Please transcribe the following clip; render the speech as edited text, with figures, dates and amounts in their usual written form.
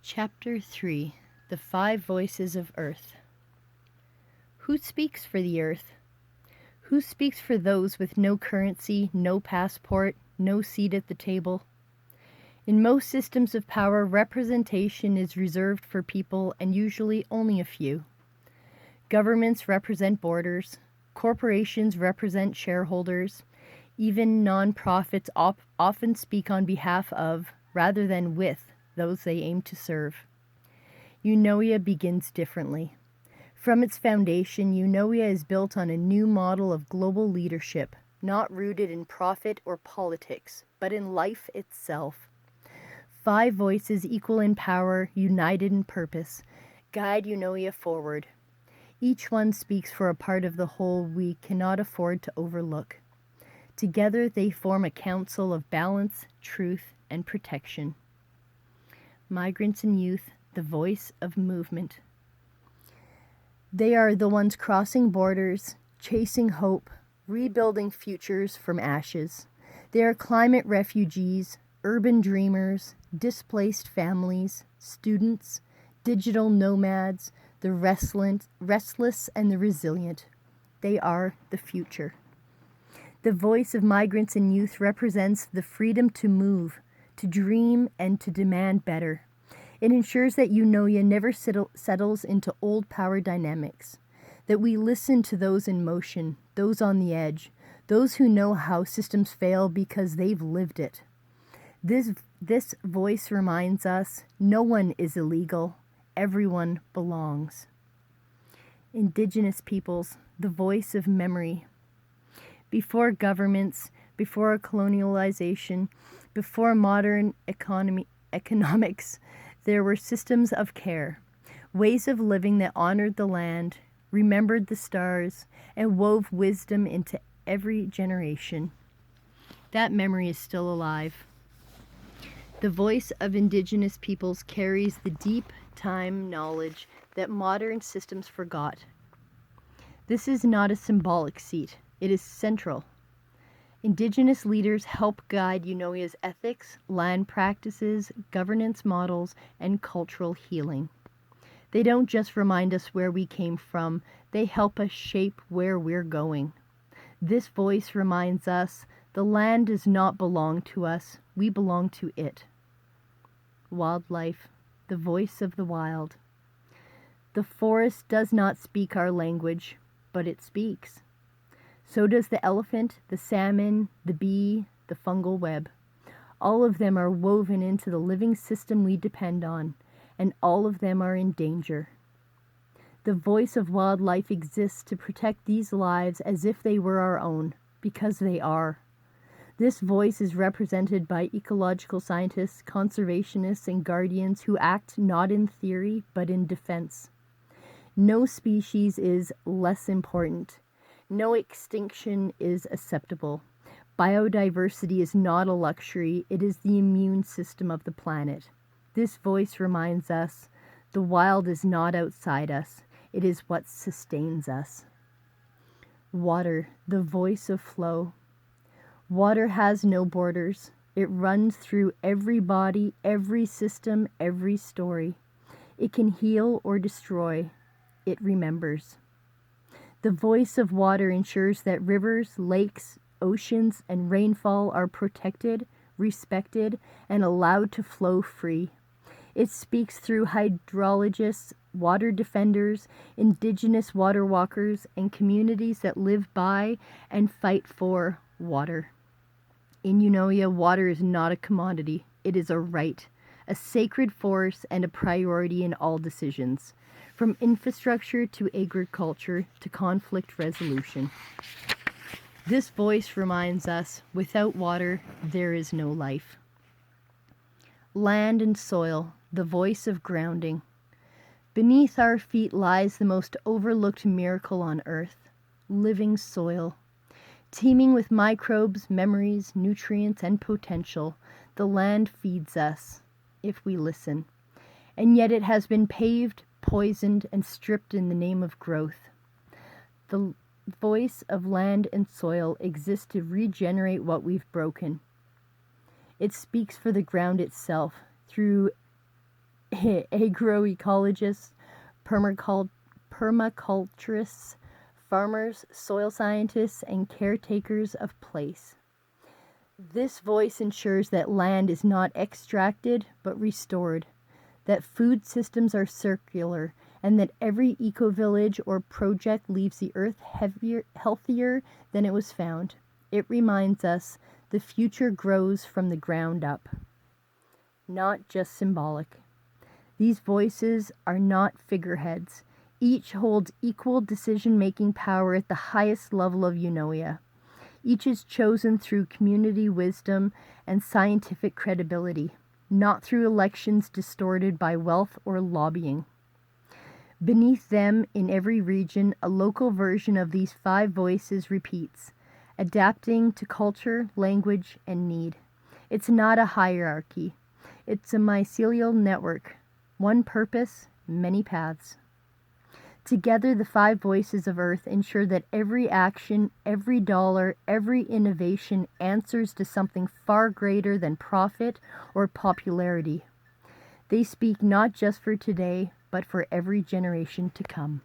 Chapter 3 The Five Voices of Earth. Who speaks for the earth? Who speaks for those with no currency, no passport, no seat at the table? In most systems of power, representation is reserved for people and usually only a few. Governments represent borders, corporations represent shareholders, even non-profits often speak on behalf of, rather than with, those they aim to serve. Eunoia begins differently. From its foundation, Eunoia is built on a new model of global leadership, not rooted in profit or politics, but in life itself. 5 voices equal in power, united in purpose, guide Eunoia forward. Each one speaks for a part of the whole we cannot afford to overlook. Together they form a council of balance, truth, and protection. Migrants and youth, the voice of movement. They are the ones crossing borders, chasing hope, rebuilding futures from ashes. They are climate refugees, urban dreamers, displaced families, students, digital nomads, the restless and the resilient. They are the future. The voice of migrants and youth represents the freedom to move, to dream, and to demand better. It ensures that Eunoia never settles into old power dynamics, that we listen to those in motion, those on the edge, those who know how systems fail because they've lived it. This voice reminds us no one is illegal, everyone belongs. Indigenous peoples, the voice of memory. Before governments, before colonialization, before modern economics, there were systems of care, ways of living that honored the land, remembered the stars, and wove wisdom into every generation. That memory is still alive. The voice of Indigenous peoples carries the deep time knowledge that modern systems forgot. This is not a symbolic seat. It is central. Indigenous leaders help guide Eunoia's ethics, land practices, governance models, and cultural healing. They don't just remind us where we came from, they help us shape where we're going. This voice reminds us the land does not belong to us, we belong to it. Wildlife, the voice of the wild. The forest does not speak our language, but it speaks. So does the elephant, the salmon, the bee, the fungal web. All of them are woven into the living system we depend on, and all of them are in danger. The voice of wildlife exists to protect these lives as if they were our own, because they are. This voice is represented by ecological scientists, conservationists, and guardians who act not in theory, but in defense. No species is less important. No extinction is acceptable. Biodiversity is not a luxury, it is the immune system of the planet. This voice reminds us the wild is not outside us, it is what sustains us. Water, the voice of flow. Water has no borders. It runs through every body, every system, every story. It can heal or destroy. It remembers. The voice of water ensures that rivers, lakes, oceans, and rainfall are protected, respected, and allowed to flow free. It speaks through hydrologists, water defenders, indigenous water walkers, and communities that live by and fight for water. In Eunoia, water is not a commodity. It is a right, a sacred force, and a priority in all decisions. From infrastructure to agriculture to conflict resolution. This voice reminds us, without water, there is no life. Land and soil, the voice of grounding. Beneath our feet lies the most overlooked miracle on earth, living soil. Teeming with microbes, memories, nutrients, and potential, the land feeds us, if we listen. And yet it has been paved, poisoned, and stripped in the name of growth. The voice of land and soil exists to regenerate what we've broken. It speaks for the ground itself through agroecologists, permaculturists, farmers, soil scientists, and caretakers of place. This voice ensures that land is not extracted but restored, that food systems are circular, and that every eco-village or project leaves the earth healthier than it was found. It reminds us the future grows from the ground up, not just symbolic. These voices are not figureheads. Each holds equal decision-making power at the highest level of Eunoia. Each is chosen through community wisdom and scientific credibility, not through elections distorted by wealth or lobbying. Beneath them, in every region, a local version of these 5 voices repeats, adapting to culture, language, and need. It's not a hierarchy. It's a mycelial network. One purpose, many paths. Together, the 5 voices of Earth ensure that every action, every dollar, every innovation answers to something far greater than profit or popularity. They speak not just for today, but for every generation to come.